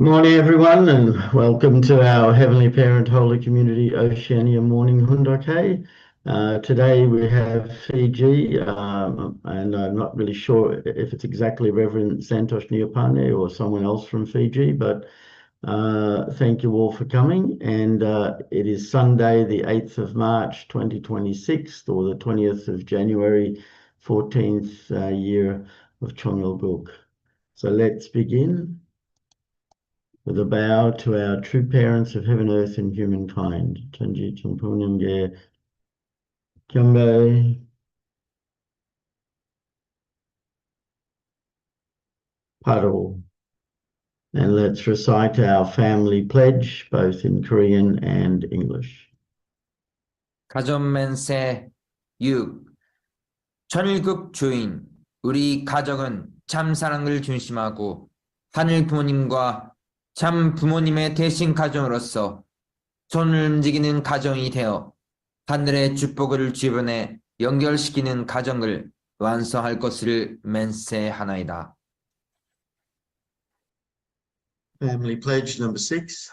Morning, everyone, and welcome to our Heavenly Parent Holy Community Oceania Morning Hundake. Today we have Fiji, and I'm not really sure if it's exactly Reverend Santosh Neupane or someone else from Fiji, but thank you all for coming. And it is Sunday, the 8th of March, 2026, or the 20th of January, 14th year of Chongalguk. So let's begin with a bow to our true parents of heaven, earth, and humankind. Tanji Tumpunimge Kyambe Paro. And let's recite our family pledge, both in Korean and English. 가전맨세 6. 천일국 주인, 우리 가족은 참 사랑을 중심하고 하늘 부모님과 참 부모님의 대신 가정으로서 손을 움직이는 가정이 되어 하늘의 축복을 주변에 연결시키는 가정을 완성할 것을 맹세하나이다. Family pledge number 6.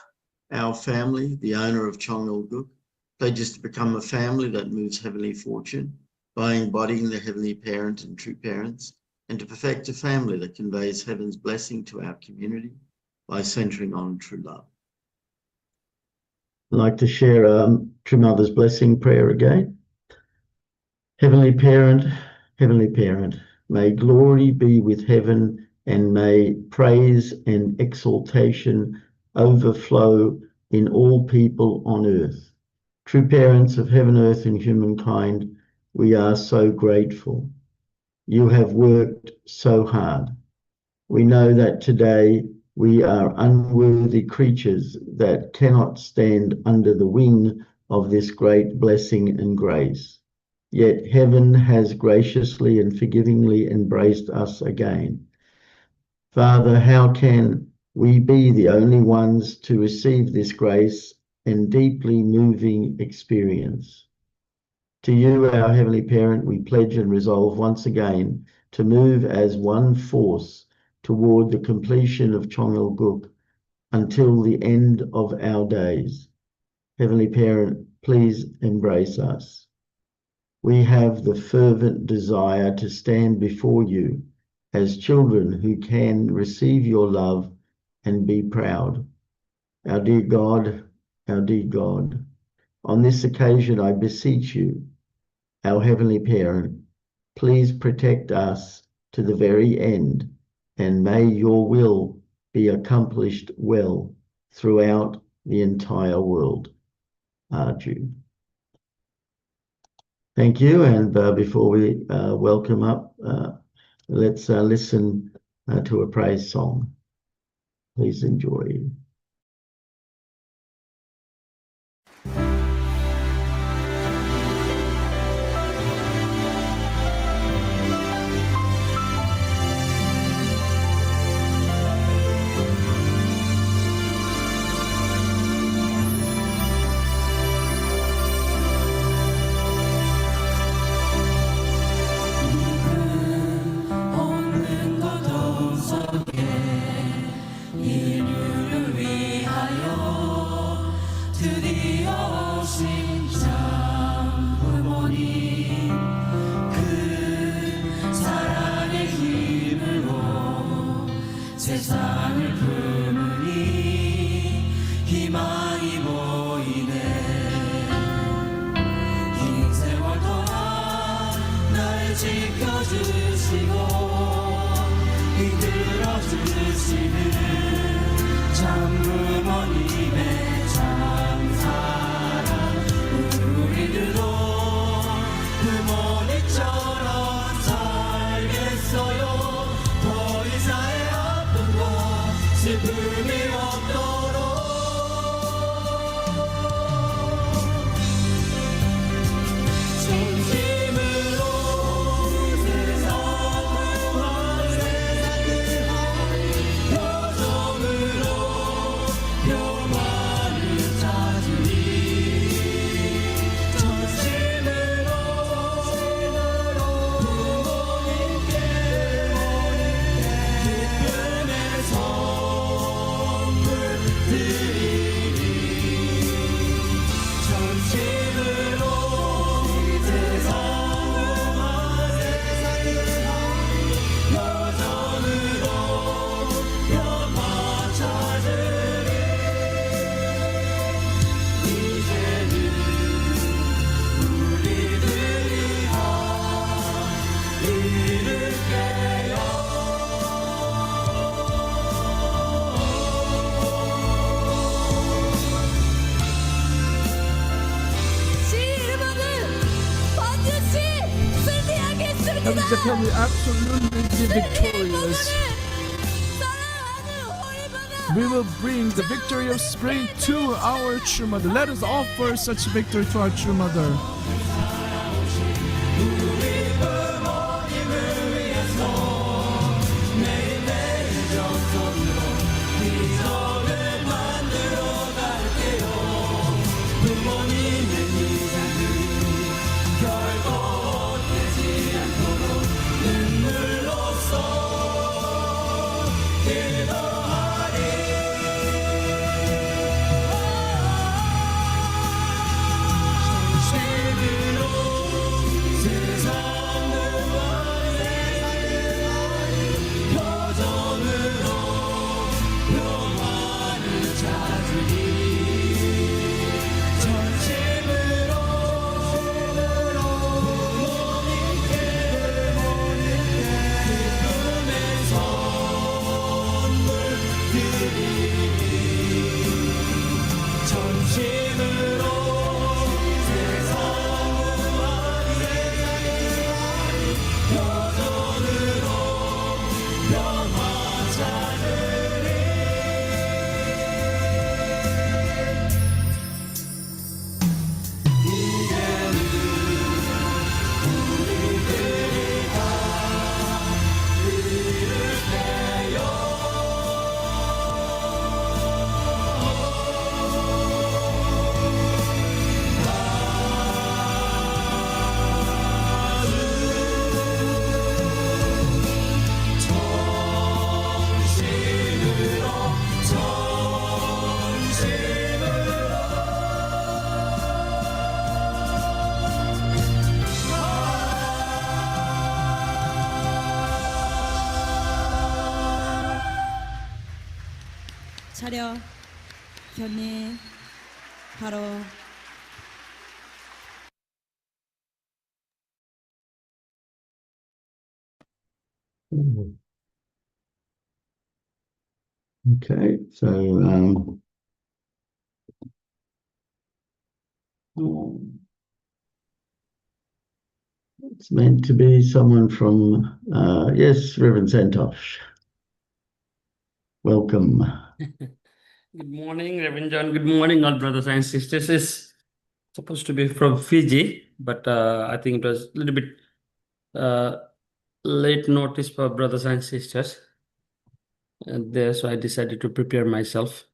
Our family, the owner of Chongalguk, pledges to become a family that moves heavenly fortune by embodying the heavenly parent and true parents, and to perfect a family that conveys heaven's blessing to our community by centering on true love. I'd like to share True Mother's blessing prayer again. Heavenly Parent, may glory be with heaven, and may praise and exaltation overflow in all people on earth. True parents of heaven, earth, and humankind, we are so grateful. You have worked so hard. We know that today we are unworthy creatures that cannot stand under the wing of this great blessing and grace. Yet heaven has graciously and forgivingly embraced us again. Father, how can we be the only ones to receive this grace and deeply moving experience? To you, our Heavenly Parent, we pledge and resolve once again to move as one force toward the completion of Chongalguk until the end of our days. Heavenly Parent, please embrace us. We have the fervent desire to stand before you as children who can receive your love and be proud. Our dear God, on this occasion I beseech you, our Heavenly Parent, please protect us to the very end, and may your will be accomplished well throughout the entire world. Arju. Thank you, and before we welcome up, let's listen to a praise song. Please enjoy. 세상을 품으니 희망이 보이네. 긴 세월 동안 날 지켜주시고 이끌어 주시는 참 부모님의 참 사랑, 우리들도 부모님처럼 살겠어요. 더 이상의 슬픔이 없도록 진심으로 세상을 표정으로 평화를 찾으리. Heavenly Father, we absolutely be victorious. We will bring the victory of spring to our true mother. Let us offer such victory to our true mother. 차려 견례 바로 Okay, so it's meant to be someone from, yes, Rev Santosh. Welcome. Good morning, Reverend John. Good morning, all brothers and sisters. It's supposed to be from Fiji, but I think it was a little bit late notice for brothers and sisters. And there, so I decided to prepare myself.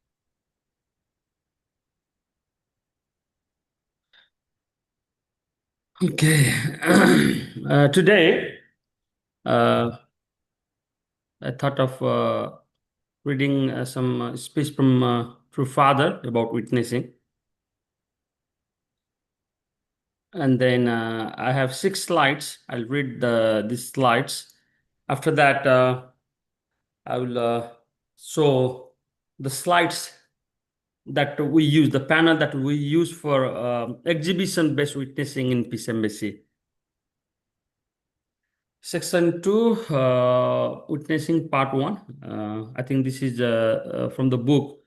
Okay. Today, I thought of reading some speech from True Father about witnessing. And then I have 6 slides. I'll read these slides. After that, I will show the slides that we use, the panel that we use for exhibition-based witnessing in Peace Embassy. Section 2, witnessing part 1. I think this is from the book,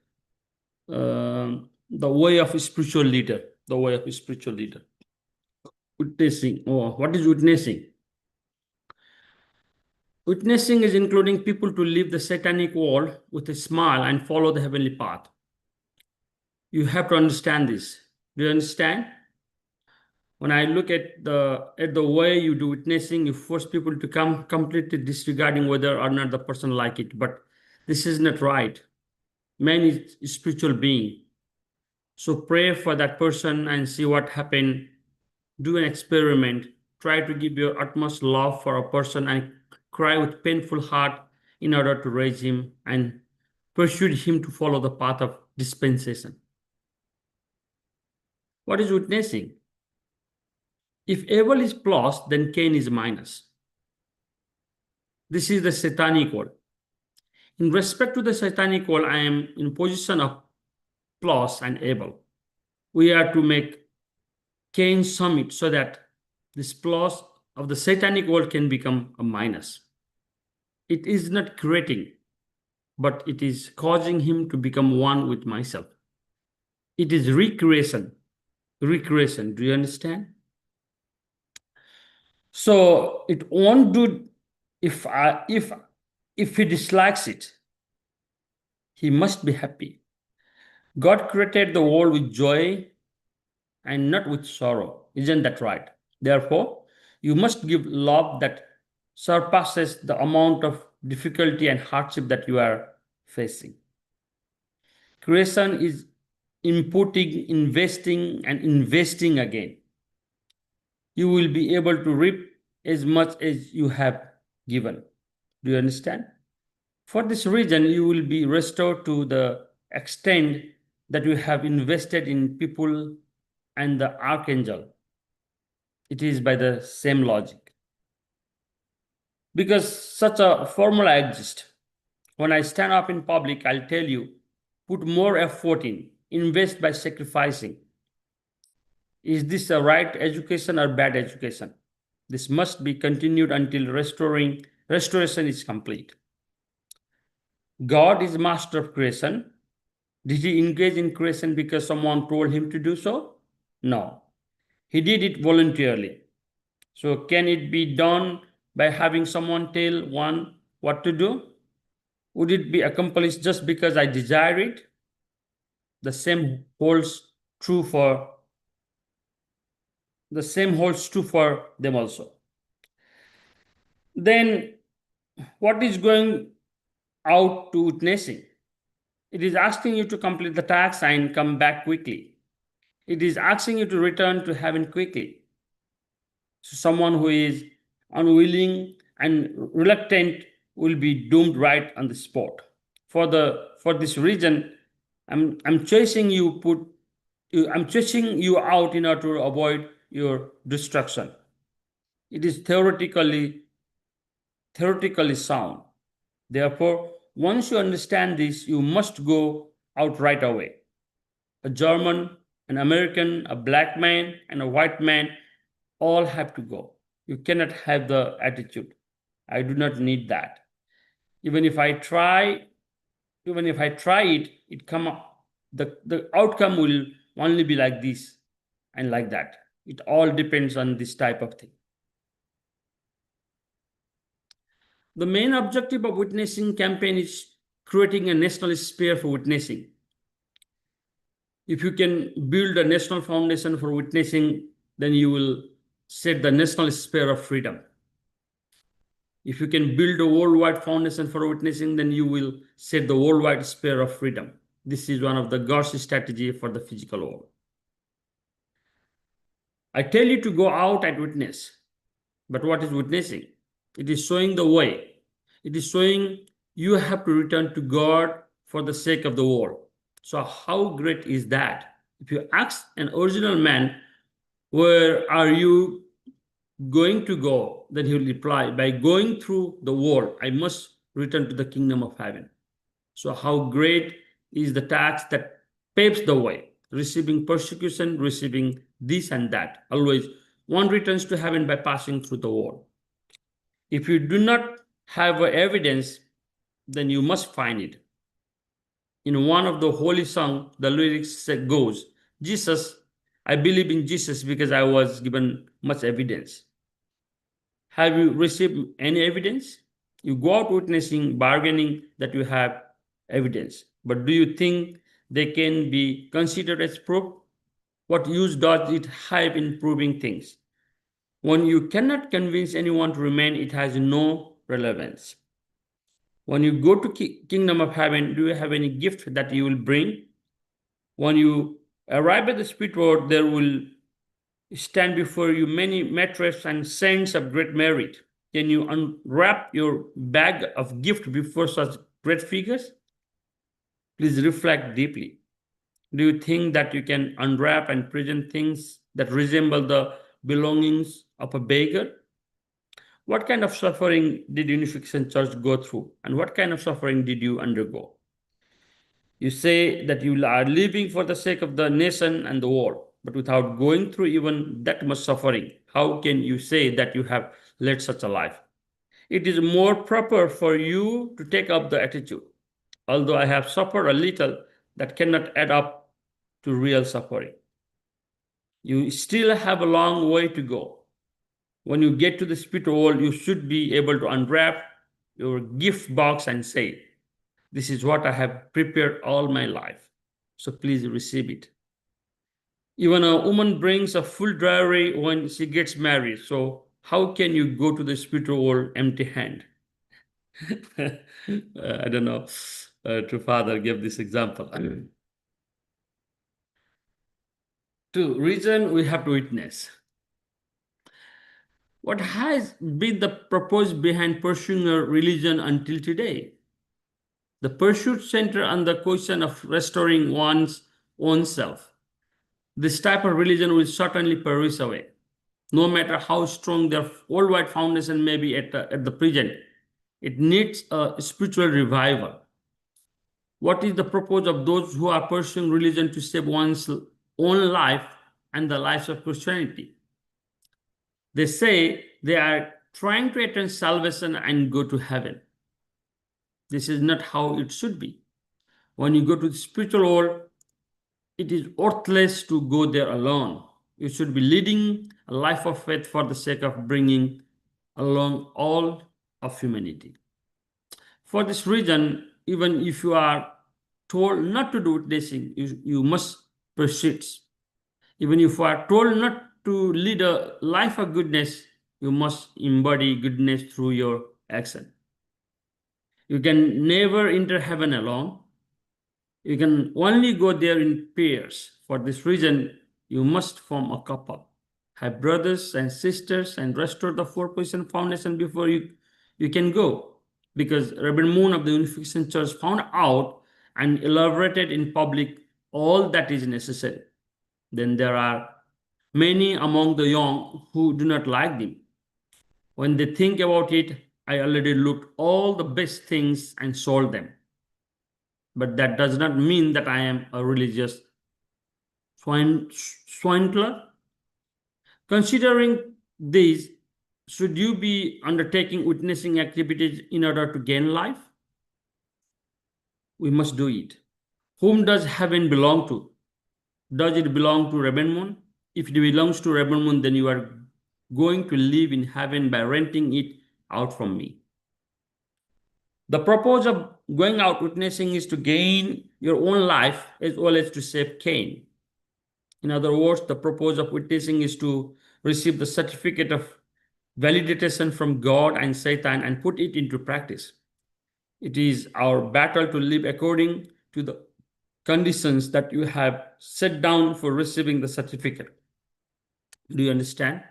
The Way of a Spiritual Leader. The Way of a Spiritual Leader. Witnessing. Oh, what is witnessing? Witnessing is including people to leave the satanic world with a smile and follow the heavenly path. You have to understand this. Do you understand? When I look at the way you do witnessing, you force people to come completely disregarding whether or not the person like it. But this is not right. Man is a spiritual being. So pray for that person and see what happened. Do an experiment. Try to give your utmost love for a person and cry with painful heart in order to raise him and persuade him to follow the path of dispensation. What is witnessing? If Abel is plus, then Cain is minus. This is the satanic world. In respect to the satanic world, I am in position of plus and Abel. We are to make Cain summit so that this plus of the satanic world can become a minus. It is not creating, but it is causing him to become one with myself. It is recreation. Recreation. Do you understand? So it won't do if he dislikes it. He must be happy. God created the world with joy and not with sorrow. Isn't that right? Therefore, you must give love that surpasses the amount of difficulty and hardship that you are facing. Creation is inputting, investing, and investing again. You will be able to reap as much as you have given. Do you understand? For this reason, you will be restored to the extent that you have invested in people and the archangel. It is by the same logic. Because such a formula exists. When I stand up in public, I'll tell you, put more effort in, invest by sacrificing. Is this a right education or bad education? This must be continued until restoration is complete. God is master of creation. Did he engage in creation because someone told him to do so? No. He did it voluntarily. So can it be done by having someone tell one what to do? Would it be accomplished just because I desire it? The same holds true for them also. Then what is going out to witnessing? It is asking you to complete the task and come back quickly. It is asking you to return to heaven quickly. So someone who is unwilling and reluctant will be doomed right on the spot. For this reason, I'm chasing you out in order to avoid your destruction. It is theoretically sound. Therefore, once you understand this, you must go out right away. A German, an American, a black man, and a white man all have to go. You cannot have the attitude, I do not need that. Even if I try it, the outcome will only be like this and like that. It all depends on this type of thing. The main objective of witnessing campaign is creating a national sphere for witnessing. If you can build a national foundation for witnessing, then you will set the national sphere of freedom. If you can build a worldwide foundation for witnessing, then you will set the worldwide sphere of freedom. This is one of the God's strategy for the physical world. I tell you to go out and witness. But what is witnessing? It is showing the way. It is showing you have to return to God for the sake of the world. So how great is that? If you ask an original man, where are you going to go? Then he will reply, by going through the world, I must return to the kingdom of heaven. So how great is the task that paves the way, receiving persecution, receiving this and that. Always one returns to heaven by passing through the world. If you do not have evidence, then you must find it. In one of the holy songs, the lyrics goes, Jesus, I believe in Jesus because I was given much evidence. Have you received any evidence? You go out witnessing, bargaining that you have evidence. But do you think they can be considered as proof? What use does it have in proving things? When you cannot convince anyone to remain, it has no relevance. When you go to kingdom of heaven, do you have any gift that you will bring? When you arrive at the spirit world, there will stand before you many matres and saints of great merit. Can you unwrap your bag of gift before such great figures? Please reflect deeply. Do you think that you can unwrap and present things that resemble the belongings of a beggar? What kind of suffering did Unification Church go through? And what kind of suffering did you undergo? You say that you are living for the sake of the nation and the world, but without going through even that much suffering, how can you say that you have led such a life? It is more proper for you to take up the attitude. Although I have suffered a little, that cannot add up to real suffering. You still have a long way to go. When you get to the spiritual world, you should be able to unwrap your gift box and say, this is what I have prepared all my life. So please receive it. Even a woman brings a full dowry when she gets married. So how can you go to the spiritual world empty hand? I don't know. True Father gave this example. To reason, we have to witness. What has been the purpose behind pursuing a religion until today? The pursuit centers on the question of restoring one's own self. This type of religion will certainly perish away, no matter how strong their worldwide foundation may be at the present. It needs a spiritual revival. What is the purpose of those who are pursuing religion to save one's own life and the lives of Christianity? They say they are trying to attain salvation and go to heaven. This is not how it should be. When you go to the spiritual world, it is worthless to go there alone. You should be leading a life of faith for the sake of bringing along all of humanity. For this reason, even if you are told not to do witnessing, you must proceed. Even if you are told not to lead a life of goodness, you must embody goodness through your action. You can never enter heaven alone. You can only go there in pairs. For this reason, you must form a couple, have brothers and sisters, and restore the four-position foundation before you can go. Because Reverend Moon of the Unification Church found out and elaborated in public all that is necessary. Then there are many among the young who do not like them. When they think about it, I already looked all the best things and sold them. But that does not mean that I am a religious swindler. Considering this, should you be undertaking witnessing activities in order to gain life? We must do it. Whom does heaven belong to? Does it belong to Reverend Moon? If it belongs to Reverend Moon, then you are going to live in heaven by renting it out from me. The purpose of going out witnessing is to gain your own life as well as to save Cain. In other words, the purpose of witnessing is to receive the certificate of validation from God and Satan and put it into practice. It is our battle to live according to the conditions that you have set down for receiving the certificate. Do you understand?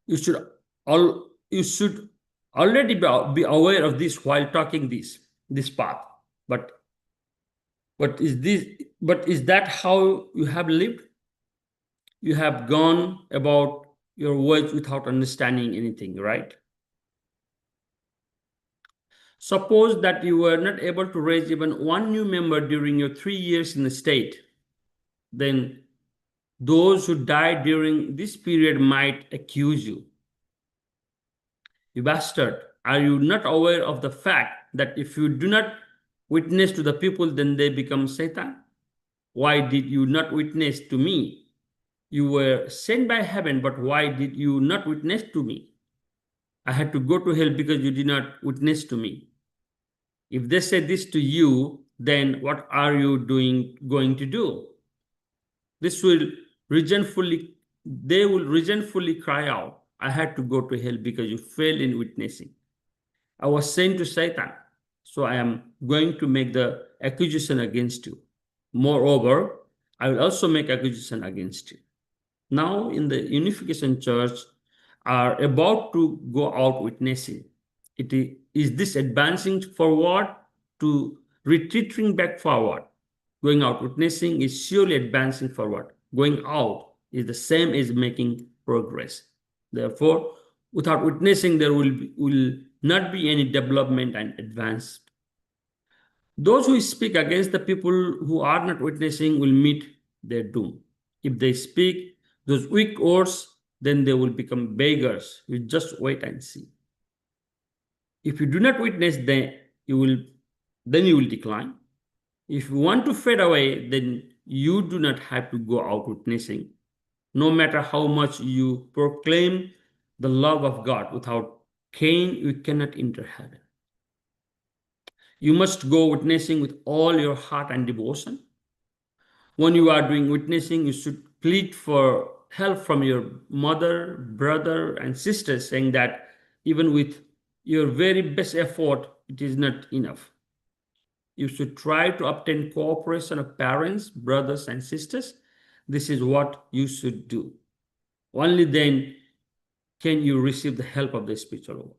You should already be aware of this while talking this path. But is that how you have lived? You have gone about your ways without understanding anything, right? Suppose that you were not able to raise even one new member during your 3 years in the state. Then those who died during this period might accuse you. You bastard, are you not aware of the fact that if you do not witness to the people, then they become Satan? Why did you not witness to me? You were sent by heaven, but why did you not witness to me? I had to go to hell because you did not witness to me. If they say this to you, then what are you going to do? They will resentfully cry out, I had to go to hell because you failed in witnessing. I was sent to Satan, so I am going to make the accusation against you. Moreover, I will also make accusation against you. Now in the Unification Church are about to go out witnessing. Is this advancing forward to retreating back forward? Going out witnessing is surely advancing forward. Going out is the same as making progress. Therefore, without witnessing, there will not be any development and advance. Those who speak against the people who are not witnessing will meet their doom. If they speak those weak words, then they will become beggars. You just wait and see. If you do not witness, then you will decline. If you want to fade away, then you do not have to go out witnessing. No matter how much you proclaim the love of God. Without Cain, you cannot enter heaven. You must go witnessing with all your heart and devotion. When you are doing witnessing, you should plead for help from your mother, brother, and sister, saying that even with your very best effort, it is not enough. You should try to obtain cooperation of parents, brothers, and sisters. This is what you should do. Only then can you receive the help of the spiritual world.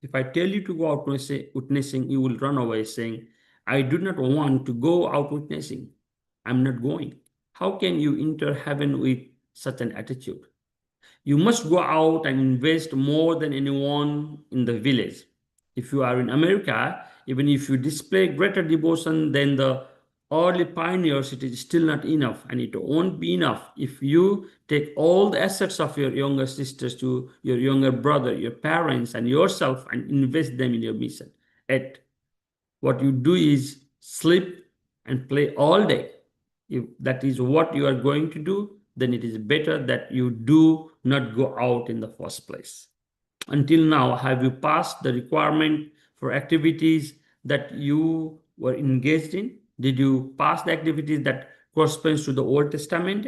If I tell you to go out witnessing, you will run away saying, I do not want to go out witnessing. I'm not going. How can you enter heaven with such an attitude? You must go out and invest more than anyone in the village. If you are in America, even if you display greater devotion than the early pioneers, it is still not enough, and it won't be enough if you take all the assets of your younger sisters, to your younger brother, your parents, and yourself, and invest them in your mission. At what you do is sleep and play all day. If that is what you are going to do, then it is better that you do not go out in the first place. Until now, have you passed the requirement for activities that you were engaged in? Did you pass the activities that corresponds to the Old Testament?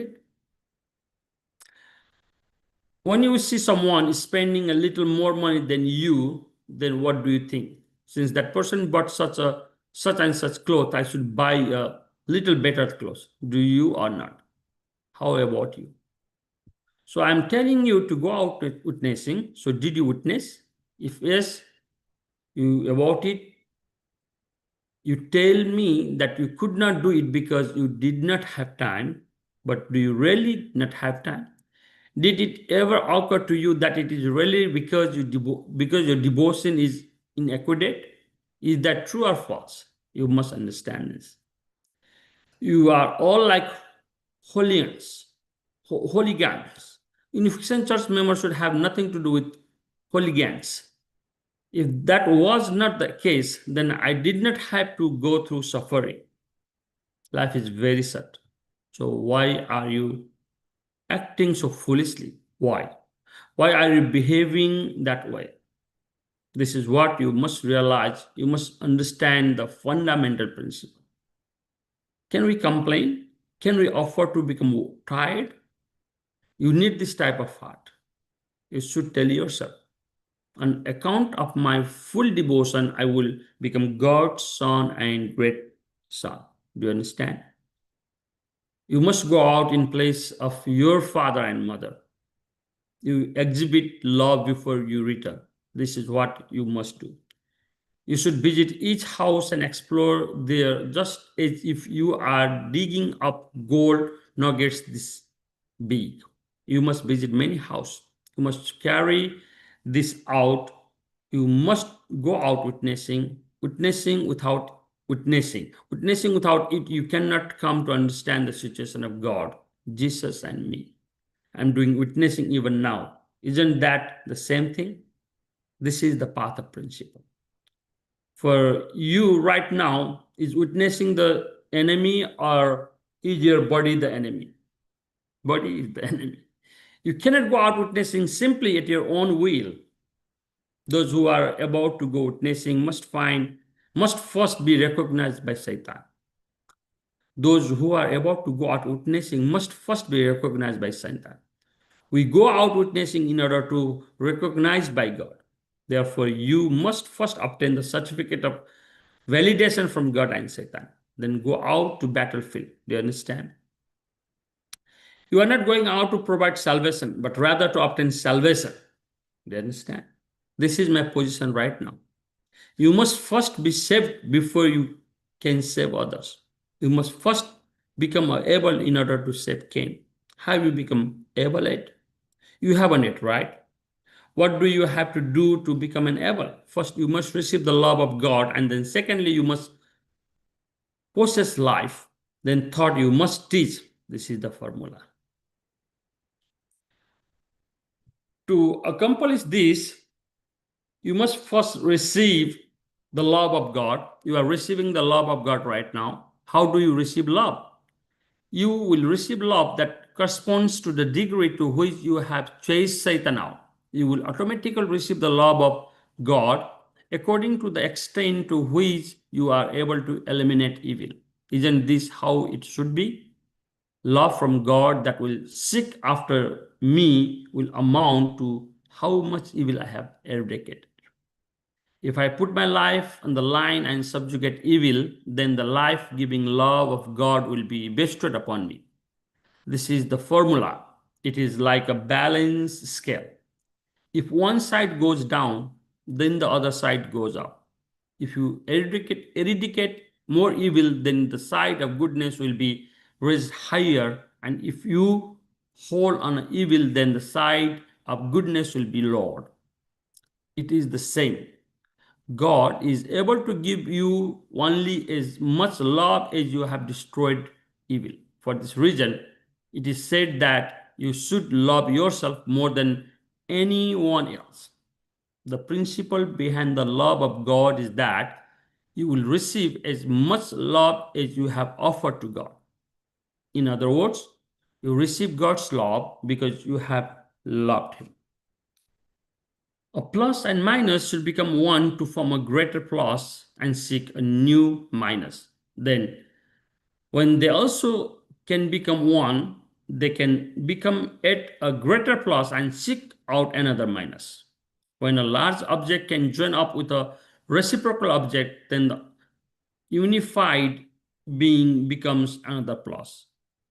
When you see someone spending a little more money than you, then what do you think? Since that person bought such and such clothes, I should buy a little better clothes. Do you or not? How about you? So I'm telling you to go out witnessing. So did you witness? If yes, about it, you tell me that you could not do it because you did not have time. But do you really not have time? Did it ever occur to you that it is really because your devotion is inadequate? Is that true or false? You must understand this. You are all like hooligans. Unification Church members should have nothing to do with hooligans. If that was not the case, then I did not have to go through suffering. Life is very sad. So why are you acting so foolishly? Why? Why are you behaving that way? This is what you must realize. You must understand the fundamental principle. Can we complain? Can we offer to become tired? You need this type of heart. You should tell yourself, on account of my full devotion, I will become God's son and great son. Do you understand? You must go out in place of your father and mother. You exhibit love before you return. This is what you must do. You should visit each house and explore there, just as if you are digging up gold nuggets this big. You must visit many houses. You must carry this out. You must go out witnessing without it, you cannot come to understand the situation of God, Jesus, and me. I'm doing witnessing even now. Isn't that the same thing? This is the path of principle. For you right now, is witnessing the enemy, or is your body the enemy? Body is the enemy. You cannot go out witnessing simply at your own will. Those who are about to go witnessing must first be recognized by Satan. Those who are about to go out witnessing must first be recognized by Satan. We go out witnessing in order to recognize by God. Therefore, you must first obtain the certificate of validation from God and Satan. Then go out to battlefield. Do you understand? You are not going out to provide salvation, but rather to obtain salvation. Do you understand? This is my position right now. You must first be saved before you can save others. You must first become able in order to save Cain. Have you become able yet? You haven't yet, right? What do you have to do to become an able? First, you must receive the love of God, and then secondly, you must possess life. Then third, you must teach. This is the formula. To accomplish this, you must first receive the love of God. You are receiving the love of God right now. How do you receive love? You will receive love that corresponds to the degree to which you have chased Satan out. you will automatically receive the love of God according to the extent to which you are able to eliminate evil. Isn't this how it should be? Love from God that will seek after me will amount to how much evil I have eradicated. If I put my life on the line and subjugate evil, then the life-giving love of God will be bestowed upon me. This is the formula. It is like a balanced scale. If one side goes down, then the other side goes up. If you eradicate more evil, then the side of goodness will be raised higher. And if you hold on evil, then the side of goodness will be lowered. It is the same. God is able to give you only as much love as you have destroyed evil. For this reason, it is said that you should love yourself more than anyone else. The principle behind the love of God is that you will receive as much love as you have offered to God. In other words, you receive God's love because you have loved Him. A plus and minus should become one to form a greater plus and seek a new minus. Then, when they also can become one, they can become at a greater plus and seek out another minus. When a large object can join up with a reciprocal object, then the unified being becomes another plus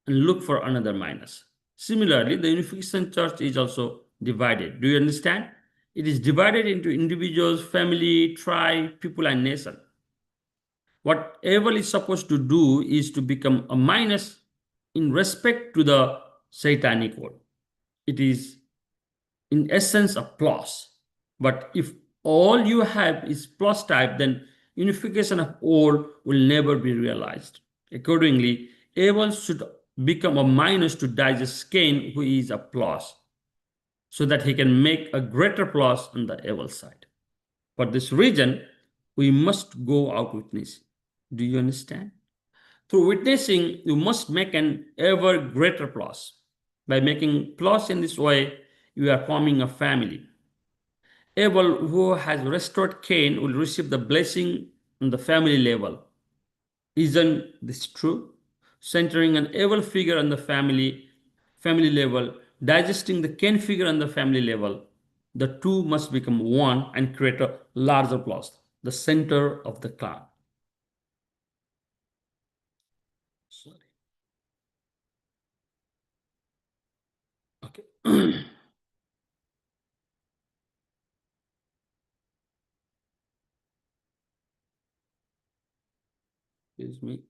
and look for another minus. Similarly, the unification church is also divided. Do you understand? It is divided into individuals, family, tribe, people, and nation. What evil is supposed to do is to become a minus in respect to the satanic world. It is, in essence, a plus. But if all you have is plus type, then unification of all will never be realized. Accordingly, evil should become a minus to digest Cain, who is a plus, so that he can make a greater plus on the evil side. For this reason, we must go out witnessing. Do you understand? Through witnessing, you must make an ever greater plus. By making plus in this way, you are forming a family. Abel, who has restored Cain, will receive the blessing on the family level. Isn't this true? Centering an Abel figure on the family level, digesting the Cain figure on the family level, the two must become one and create a larger plus, the center of the clan. Sorry. Okay. Excuse me.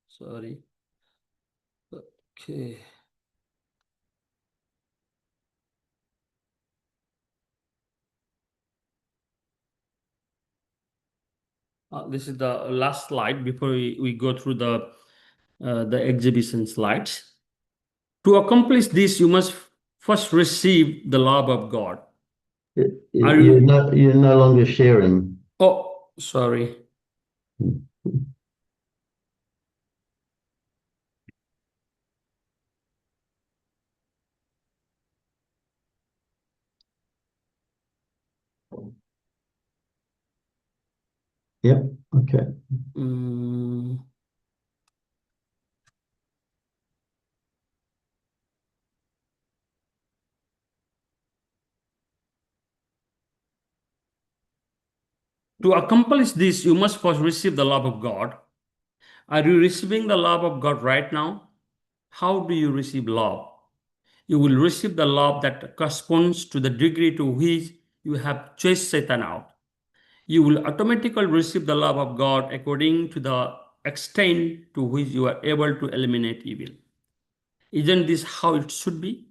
Sorry. Okay. This is the last slide before we go through the exhibition slides. To accomplish this, you must first receive the love of God. You're no longer sharing. Oh, sorry. Yep. Okay. To accomplish this, you must first receive the love of God. Are you receiving the love of God right now? How do you receive love? You will receive the love that corresponds to the degree to which you have chased Satan out. You will automatically receive the love of God according to the extent to which you are able to eliminate evil. Isn't this how it should be?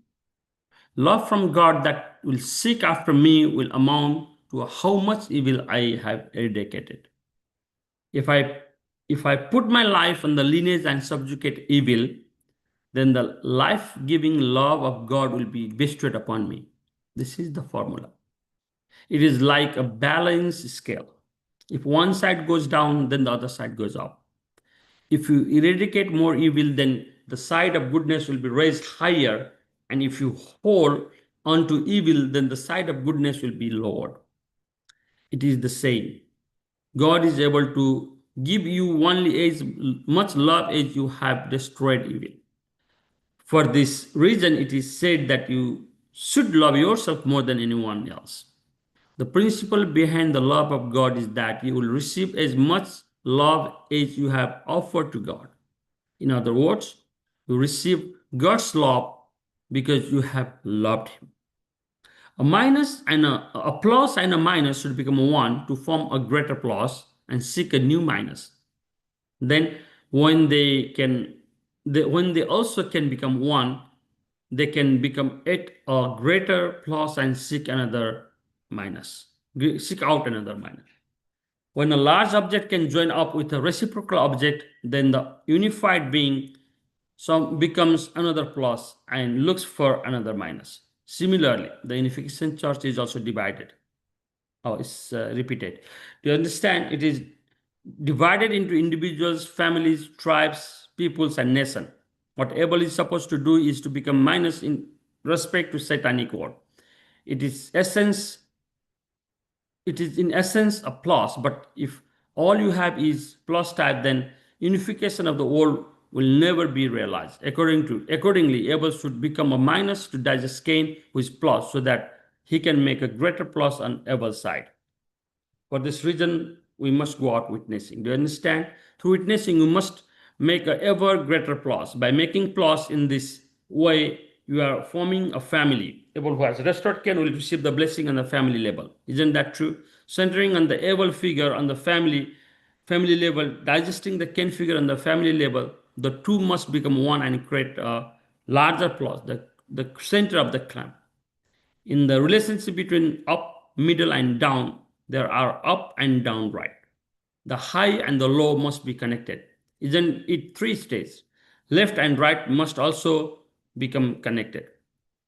Love from God that will seek after me will amount to how much evil I have eradicated. If I put my life on the lineage and subjugate evil, then the life-giving love of God will be bestowed upon me. This is the formula. It is like a balanced scale. If one side goes down, then the other side goes up. If you eradicate more evil, then the side of goodness will be raised higher. and if you hold onto evil, then the sight of goodness will be lowered. It is the same. God is able to give you only as much love as you have destroyed evil. For this reason, it is said that you should love yourself more than anyone else. The principle behind the love of God is that you will receive as much love as you have offered to God. In other words, you receive God's love because you have loved Him. A minus and a plus and a minus should become a 1 to form a greater plus and seek a new minus. Then when when they also can become 1, they can become a greater plus and seek another minus. Seek out another minus. When a large object can join up with a reciprocal object, then the unified being becomes another plus and looks for another minus. Similarly, the unification church is also divided. Oh, it's repeated. To understand, it is divided into individuals, families, tribes, peoples, and nation. What Abel is supposed to do is to become minus in respect to satanic world. It is in essence a plus, but if all you have is plus type, then unification of the world will never be realized. Accordingly, Abel should become a minus to digest Cain, who is plus, so that he can make a greater plus on Abel's side. For this reason, we must go out witnessing. Do you understand? Through witnessing, you must make a ever greater plus. By making plus in this way, you are forming a family. Abel who has restored Cain will receive the blessing on the family level. Isn't that true? Centering on the Abel figure on the family level, digesting the Cain figure on the family level, the two must become one and create a larger plus, the center of the clan. In the relationship between up, middle, and down, there are up and down right. The high and the low must be connected. Isn't it 3 states? Left and right must also become connected.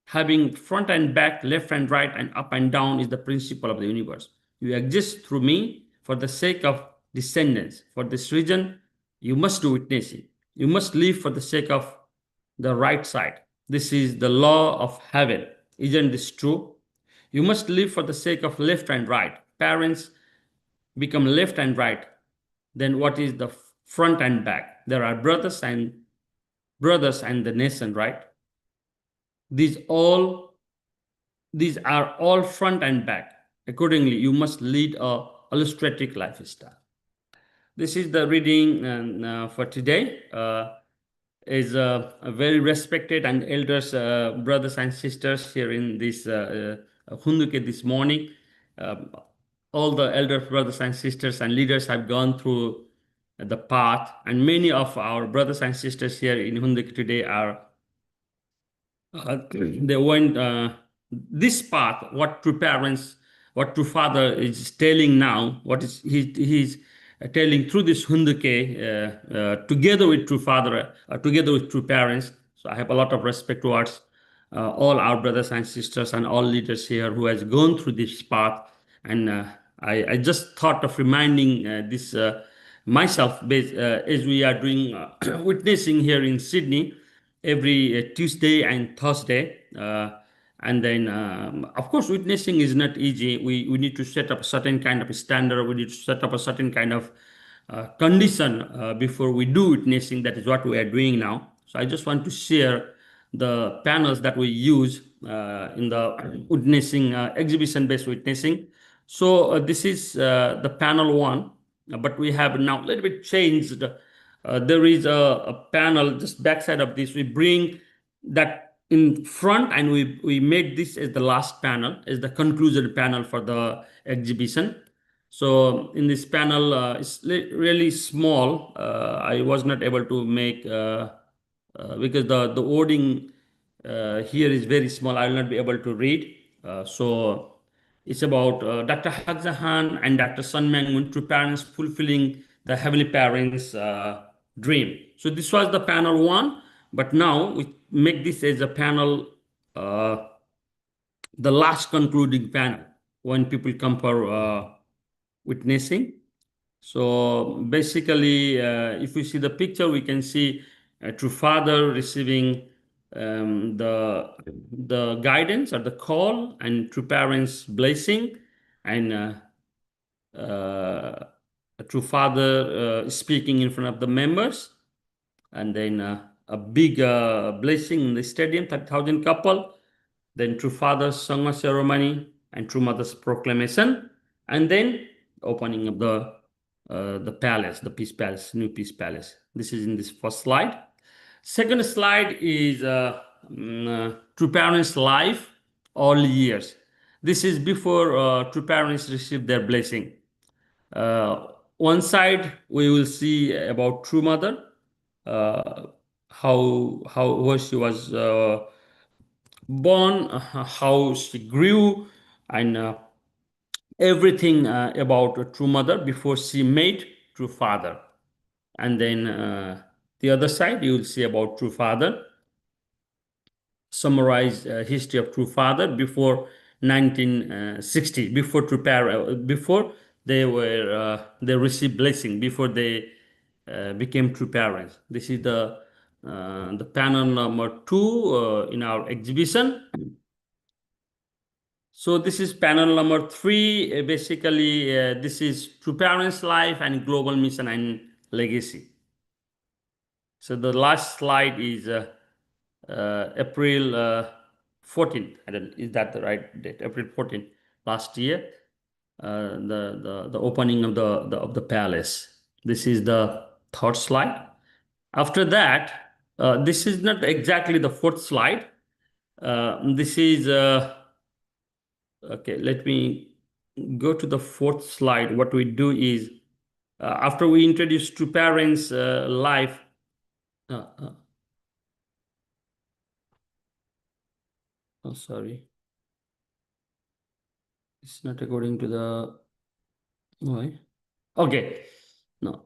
Having front and back, left and right, and up and down is the principle of the universe. You exist through me for the sake of descendants. For this reason, you must do witnessing. You must live for the sake of the right side. This is the law of heaven. Isn't this true? You must live for the sake of left and right. Parents become left and right. Then what is the front and back? There are brothers and the nation, right? These are all front and back. Accordingly, you must lead a illustrative lifestyle. This is the reading for today. Is a very respected and elders, brothers and sisters here in this Hunduke this morning. All the elder brothers and sisters and leaders have gone through the path, and many of our brothers and sisters here in Hunduke today are they went this path. What true parents, what true father is telling now, what is he's telling through this Hunduke together with true father, together with true parents. So I have a lot of respect towards all our brothers and sisters and all leaders here who has gone through this path. And I just thought of reminding this myself as we are doing witnessing here in Sydney every Tuesday and Thursday. And then, of course, witnessing is not easy. We need to set up a certain kind of standard. We need to set up a certain kind of condition before we do witnessing. That is what we are doing now. So I just want to share the panels that we use in the witnessing, exhibition-based witnessing. So this is the panel 1, but we have now a little bit changed. There is a panel just backside of this. We bring that in front, and we made this as the last panel, as the conclusion panel for the exhibition. So in this panel, it's really small. I was not able to make because the wording here is very small. I will not be able to read. So it's about Dr. Hak Jahan and Dr. Sun Myung-moon, true parents fulfilling the heavenly parents' dream. So this was the panel 1. But now we make this as a panel, the last concluding panel when people come for witnessing. So basically, if we see the picture, we can see a true father receiving the guidance or the call and true parents' blessing and true father speaking in front of the members, and then a big blessing in the stadium, 30,000 couple, then true father's song ceremony and true mother's proclamation, and then opening of the palace, the peace palace, new peace palace. This is in this first slide. Second slide is true parents' life all years. This is before true parents receive their blessing. One side we will see about true mother, how she was born, how she grew, and everything about a true mother before she made true father. And then the other side you will see about true father, summarize history of true father before 1960, before before they received blessing, before they became true parents. This is the panel number 2 in our exhibition. So this is panel number 3. Basically, this is true parents' life and global mission and legacy. So the last slide is April 14th. I don't, is that the right date? April 14th last year. The opening of the palace. This is the third slide. After that, this is not exactly the fourth slide. This is okay. Let me go to the fourth slide. What we do is after we introduce true parents' life. Oh, sorry. It's not according to the. Why? Okay. No.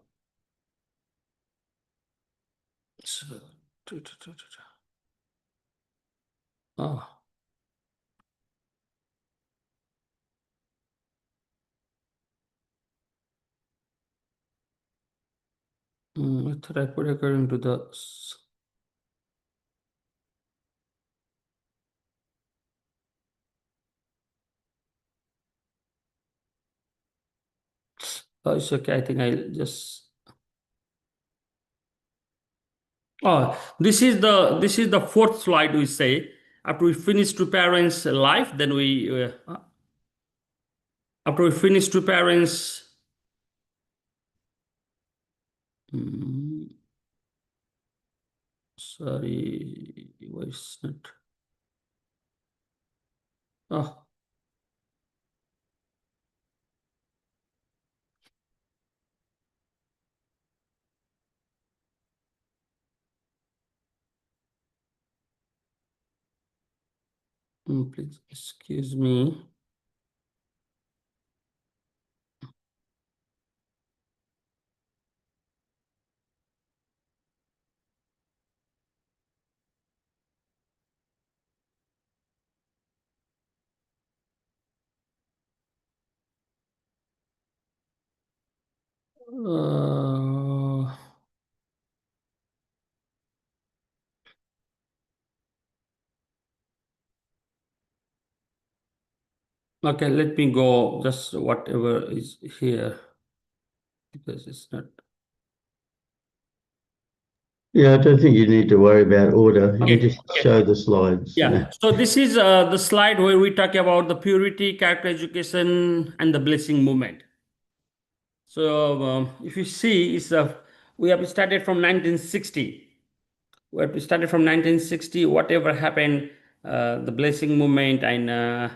So, oh. I thought I put according to the. Oh, it's okay. I think I'll just. Oh, this is the fourth slide. We say after we finish true parents' life, then we after we finish true parents. Sorry, why is not? Oh. Please excuse me. Okay, let me go just whatever is here because it's not. Yeah, I don't think you need to worry about order. You Okay, can just show the slides. Yeah. So this is the slide where we talk about the purity, character education, and the blessing movement. So if you see, we have started from 1960. We have started from 1960. Whatever happened, the blessing movement and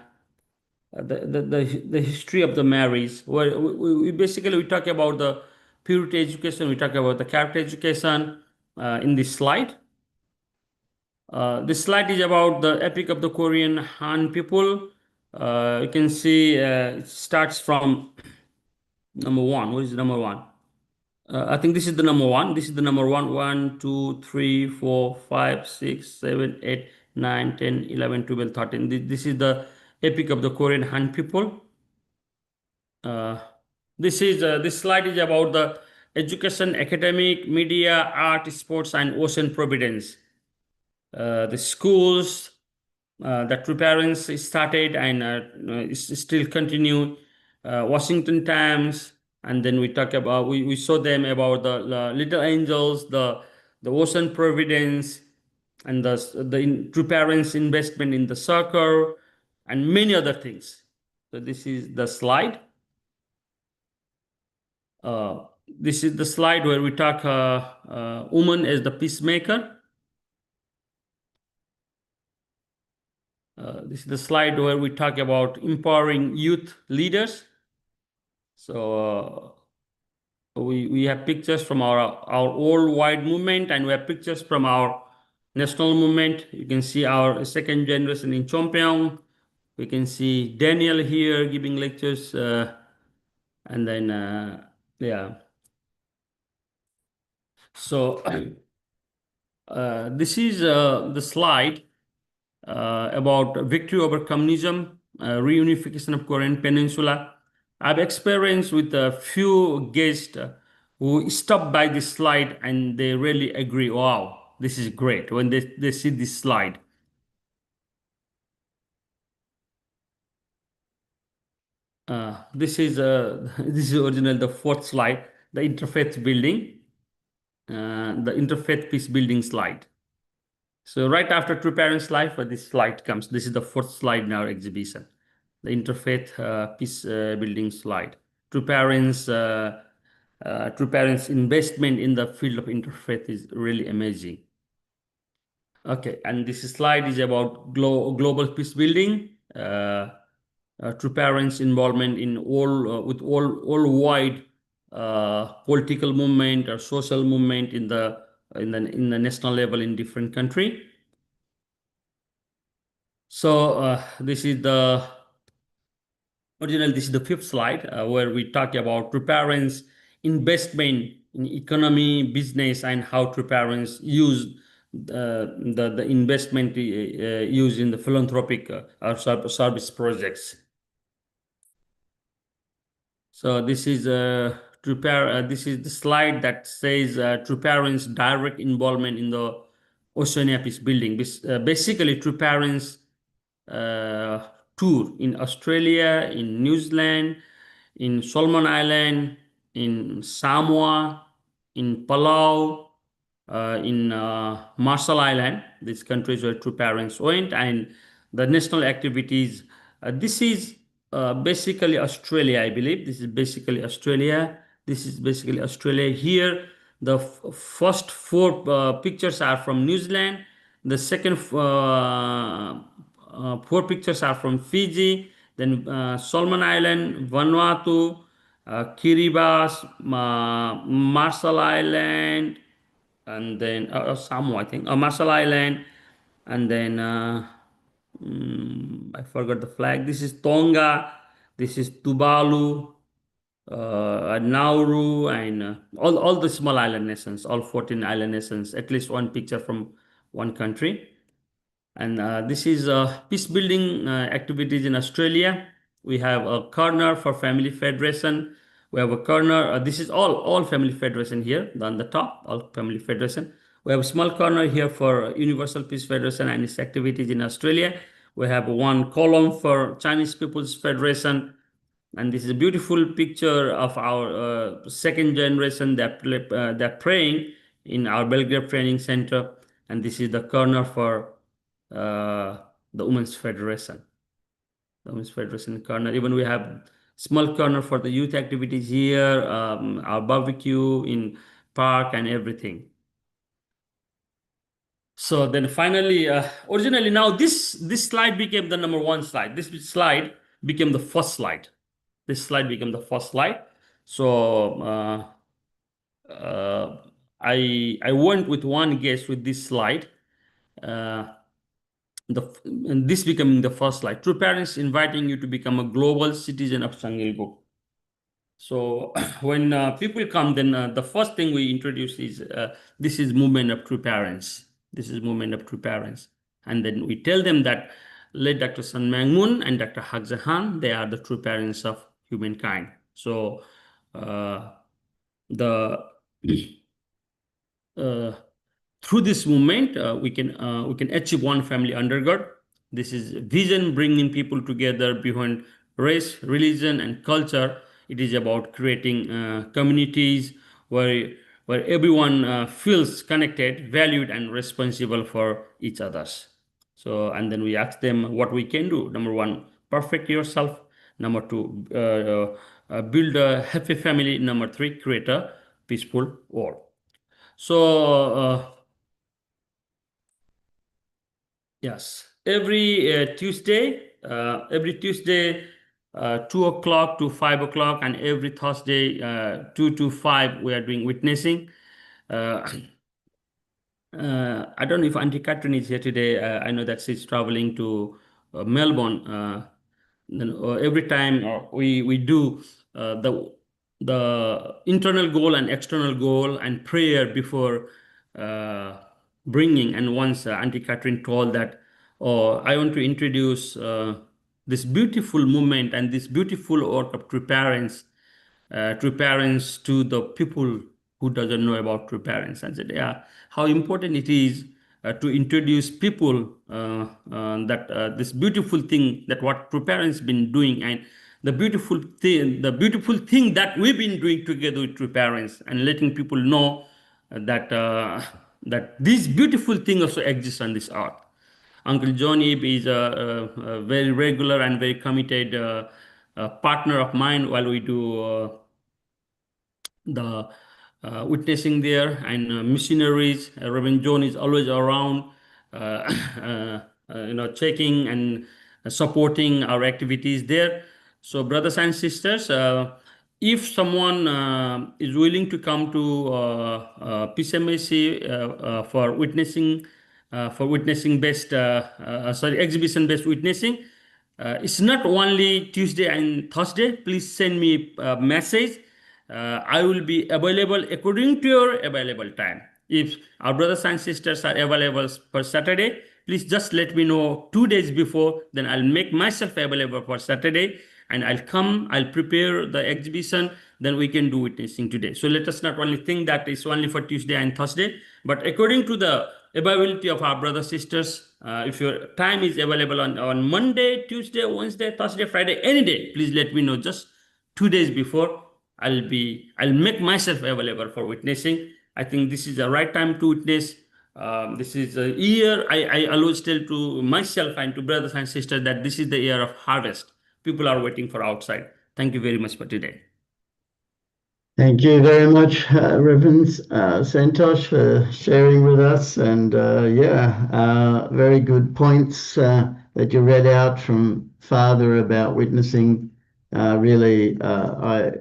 the history of the marriage. Where we basically we talk about the purity education. We talk about the character education in this slide. This slide is about the epic of the Korean Han people. You can see it starts from number 1. What is number 1? I think this is the number 1. This is the number 1. 1, 2, 3, 4, 5, 6, 7, 8, 9, 10, 11, 12, 13. This is the epic of the Korean Han people. This slide is about the education, academic, media, art, sports, and ocean providence. the schools that true parents started and still continue. Washington Times, and then we talk about we saw them about the little angels, the ocean providence, and the true parents investment in the soccer, and many other things. So this is the slide. This is the slide where we talk woman as the peacemaker. This is the slide where we talk about empowering youth leaders. So we have pictures from our worldwide movement, and we have pictures from our national movement. You can see our second generation in Chongpyeong. We can see Daniel here giving lectures, and then yeah. So this is the slide about victory over communism, reunification of Korean Peninsula. I've experienced with a few guests who stopped by this slide and they really agree, wow, this is great when they see this slide. This is this is original, the fourth slide, the interfaith building, the interfaith peace building slide. So right after True Parents' Life, this slide comes. This is the fourth slide in our exhibition, the interfaith peace building slide. True Parents' investment in the field of interfaith is really amazing. Okay, and this slide is about global peace building. True Parents' involvement in all wide political movement or social movement in the national level in different country. So this is the original. This is the fifth slide where we talk about True Parents' investment in economy, business, and how True Parents use the investment used in the philanthropic service projects. So this is this is the slide that says True Parents' direct involvement in the Oceania peace building. Basically, True Parents tour in Australia, in New Zealand, in Solomon Island, in Samoa, in Palau, in Marshall Island. These countries where True Parents went, and the national activities. This is basically Australia, I believe. This is basically Australia. This is basically Australia. Here, the first four pictures are from New Zealand. The second four pictures are from Fiji, then Solomon Island, Vanuatu, Kiribati, Marshall Island, and then Samoa, I think, Marshall Island, and then I forgot the flag. This is Tonga, this is Tuvalu, Nauru, and all the small island nations, all 14 island nations, at least one picture from one country. And this is peace building activities in Australia. We have a corner for Family Federation. We have a corner. This is all Family Federation here on the top, all Family Federation. We have a small corner here for Universal Peace Federation and its activities in Australia. We have one column for Chinese People's Federation. And this is a beautiful picture of our second generation they're praying in our Belgrade Training Center. And this is the corner for the Women's Federation. The Women's Federation corner. Even we have small corner for the youth activities here, our barbecue in park and everything. So then finally, originally now this slide became the number one slide. This slide became the first slide. This slide became the first slide. So I went with one guest with this slide. And this becoming the first slide. True Parents inviting you to become a global citizen of Sangilgo. So when people come, then the first thing we introduce is this is movement of True Parents. This is movement of True Parents. And then we tell them that late Dr. Sun Myung Moon and Dr. Hak Jahan, they are the true parents of humankind. So through this movement, we can achieve one family under God. This is vision bringing people together behind race, religion, and culture. It is about creating communities where everyone feels connected, valued, and responsible for each others. So, and then we ask them what we can do. Number one, perfect yourself. Number two, build a happy family. Number three, create a peaceful world. So, yes, every Tuesday, 2 o'clock to 5 o'clock, and every Thursday, 2 to 5, we are doing witnessing. I don't know if Auntie Catherine is here today. I know that she's traveling to Melbourne. Every time we do the internal goal and external goal and prayer before bringing. And once Auntie Catherine told that, oh, I want to introduce this beautiful movement and this beautiful work of true parents to the people who doesn't know about true parents. And said, yeah, how important it is to introduce people that this beautiful thing that what true parents been doing, and the beautiful thing that we've been doing together with true parents, and letting people know that that this beautiful thing also exists on this earth. Uncle Johnny is a very regular and very committed partner of mine while we do the witnessing there, and missionaries. Reverend John is always around, checking and supporting our activities there. So, brothers and sisters, if someone is willing to come to PCMAC for witnessing based, exhibition based witnessing, it's not only Tuesday and Thursday. Please send me a message. I will be available according to your available time. If our brothers and sisters are available for Saturday, please just let me know 2 days before. Then I'll make myself available for Saturday, and I'll come, I'll prepare the exhibition, then we can do witnessing today. So let us not only think that it's only for Tuesday and Thursday, but according to the availability of our brothers sisters, if your time is available on Monday, Tuesday, Wednesday, Thursday, Friday, any day, please let me know just 2 days before. I'll make myself available for witnessing. I think this is the right time to witness. This is a year, I always tell to myself and to brothers and sisters that this is the year of harvest. People are waiting for outside. Thank you very much for today. Thank you very much, Reverend Santosh, for sharing with us. And very good points that you read out from Father about witnessing. Really, I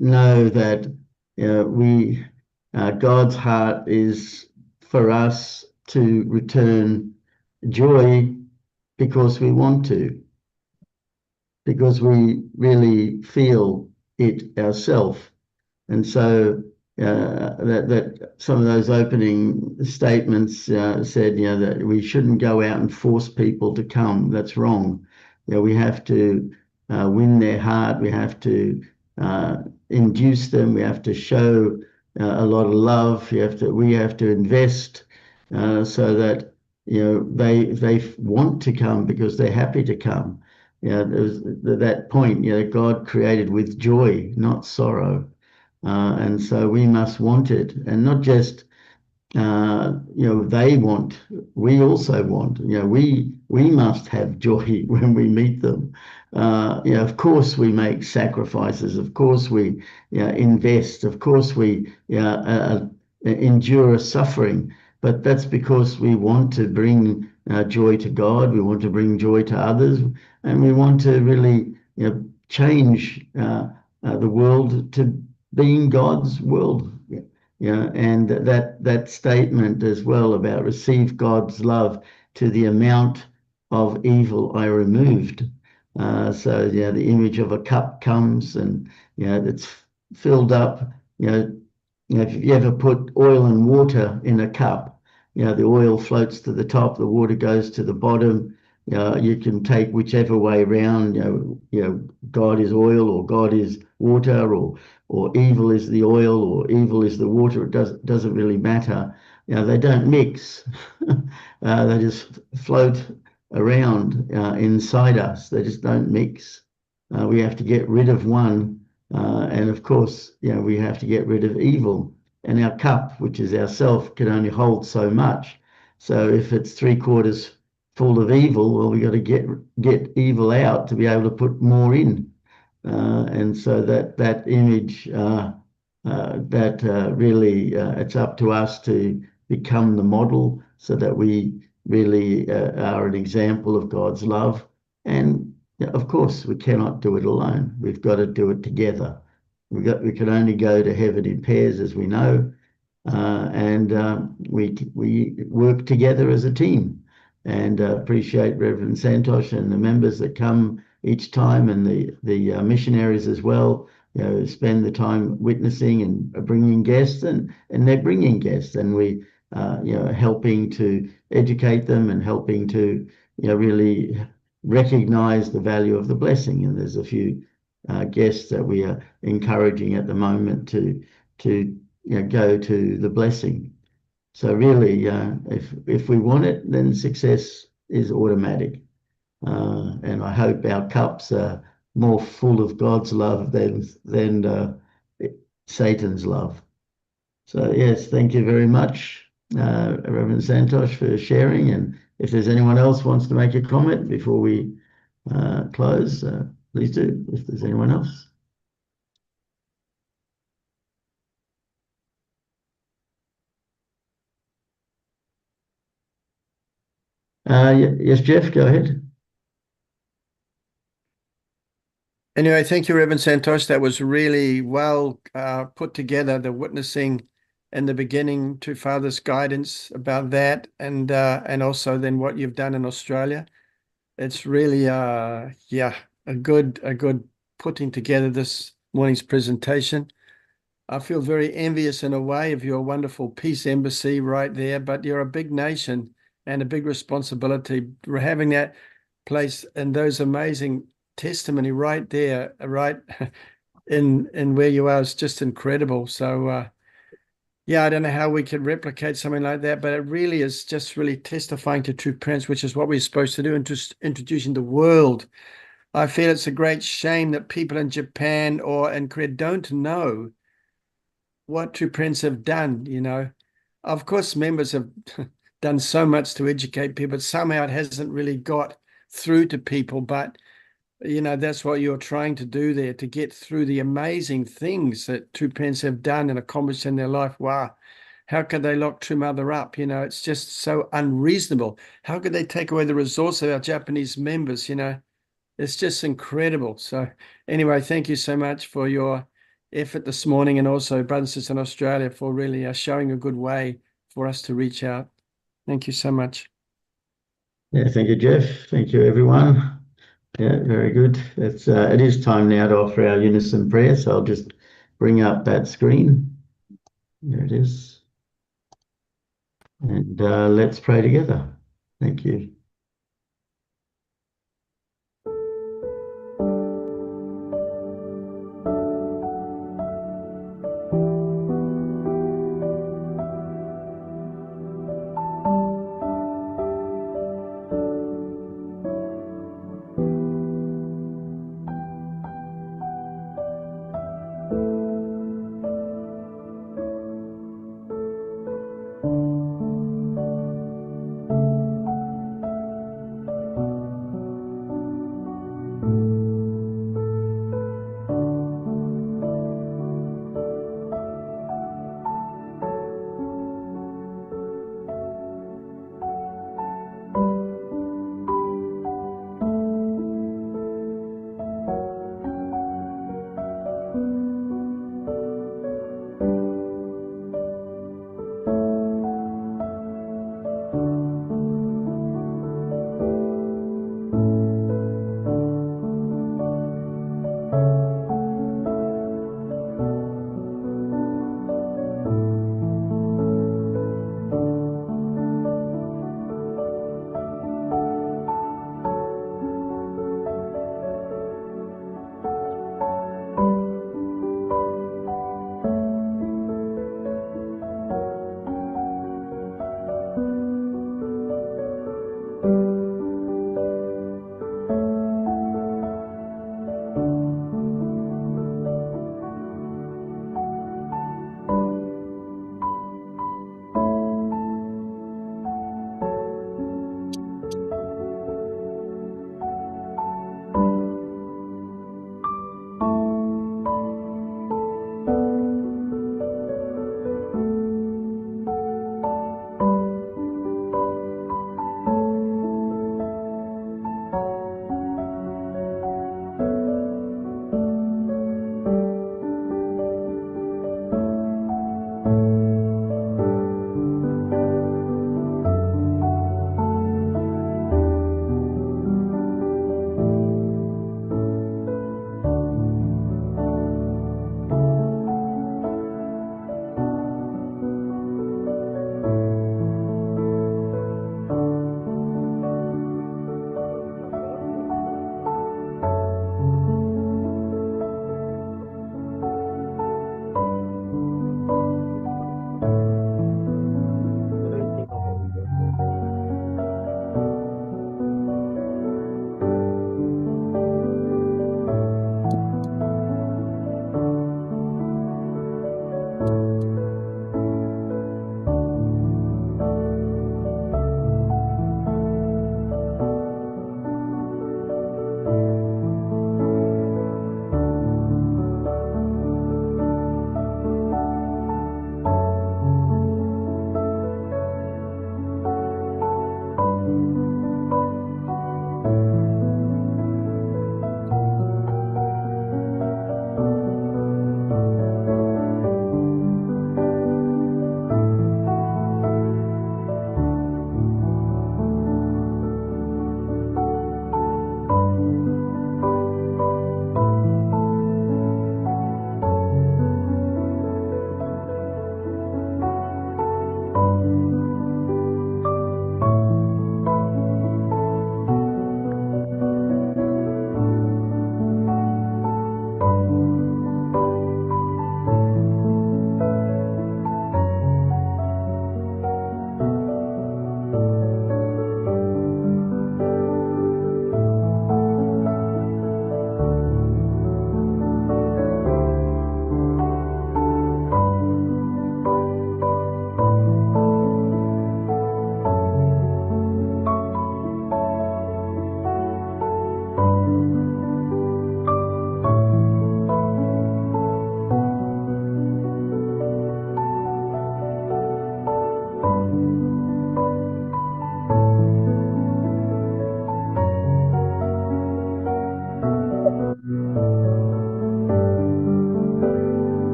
know that we God's heart is for us to return joy because we want to, because we really feel it ourselves. And so that some of those opening statements said, that we shouldn't go out and force people to come. That's wrong. We have to win their heart. We have to induce them. We have to show a lot of love. We have to invest so that they want to come because they're happy to come. There's that point. God created with joy, not sorrow, and so we must want it, and not just they want. We also want. We must have joy when we meet them. Of course we make sacrifices. Of course we invest. Of course we endure suffering. But that's because we want to bring joy to God. We want to bring joy to others, and we want to really change the world to being God's world. And that statement as well about receive God's love to the amount of evil I removed. So the image of a cup comes and it's filled up. If you ever put oil and water in a cup, the oil floats to the top, the water goes to the bottom. You can take whichever way around. God is oil, or God is water, or evil is the oil, or evil is the water. It doesn't really matter. They don't mix. They just float around inside us. They just don't mix. We have to get rid of one, and of course, we have to get rid of evil. And our cup, which is ourself, can only hold so much. So if it's 3/4 full of evil, well, we got to get evil out to be able to put more in. And so that image, really, it's up to us to become the model, so that we really are an example of God's love. And of course, we cannot do it alone. We've got to do it together. We can only go to heaven in pairs, as we know, and we work together as a team. And appreciate Reverend Santosh and the members that come each time, and the missionaries as well. Spend the time witnessing and bringing guests, and they're bringing guests, and we helping to educate them, and helping to really recognize the value of the blessing. And there's a few guests that we are encouraging at the moment to go to the blessing. So really, if we want it, then success is automatic. And I hope our cups are more full of God's love than Satan's love. So yes, thank you very much, Reverend Santosh, for sharing. And if there's anyone else wants to make a comment before we close, please do, if there's anyone else. Yes, Jeff, go ahead. Anyway, thank you, Reverend Santosh. That was really well put together, the witnessing in the beginning to Father's guidance about that, and also then what you've done in Australia. It's really a good putting together this morning's presentation. I feel very envious in a way of your wonderful peace embassy right there, but you're a big nation and a big responsibility. We're having that place and those amazing testimony right there, right in where you are, is just incredible. So I don't know how we could replicate something like that, but it really is just really testifying to true parents, which is what we're supposed to do, and just introducing the world. I feel it's a great shame that people in Japan or in Korea don't know what true parents have done. Of course, members have done so much to educate people, but somehow it hasn't really got through to people. But that's what you're trying to do there, to get through the amazing things that true parents have done and accomplished in their life. Wow, how could they lock True Mother up? It's just so unreasonable. How could they take away the resource of our Japanese members? It's just incredible. So anyway, thank you so much for your effort this morning, and also brothers and sisters in Australia for really showing a good way for us to reach out. Thank you so much. Yeah, thank you, Jeff. Thank you, everyone. Yeah, very good. It is time now to offer our unison prayer, so I'll just bring up that screen. There it is. And let's pray together. Thank you.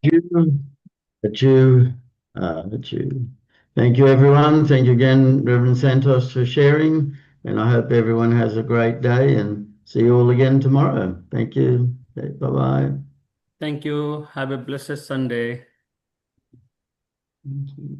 Jew, a Jew, a Jew. Thank you, everyone. Thank you again, Reverend Santos, for sharing. And I hope everyone has a great day and see you all again tomorrow. Thank you. Okay, bye-bye. Thank you. Have a blessed Sunday. Thank you.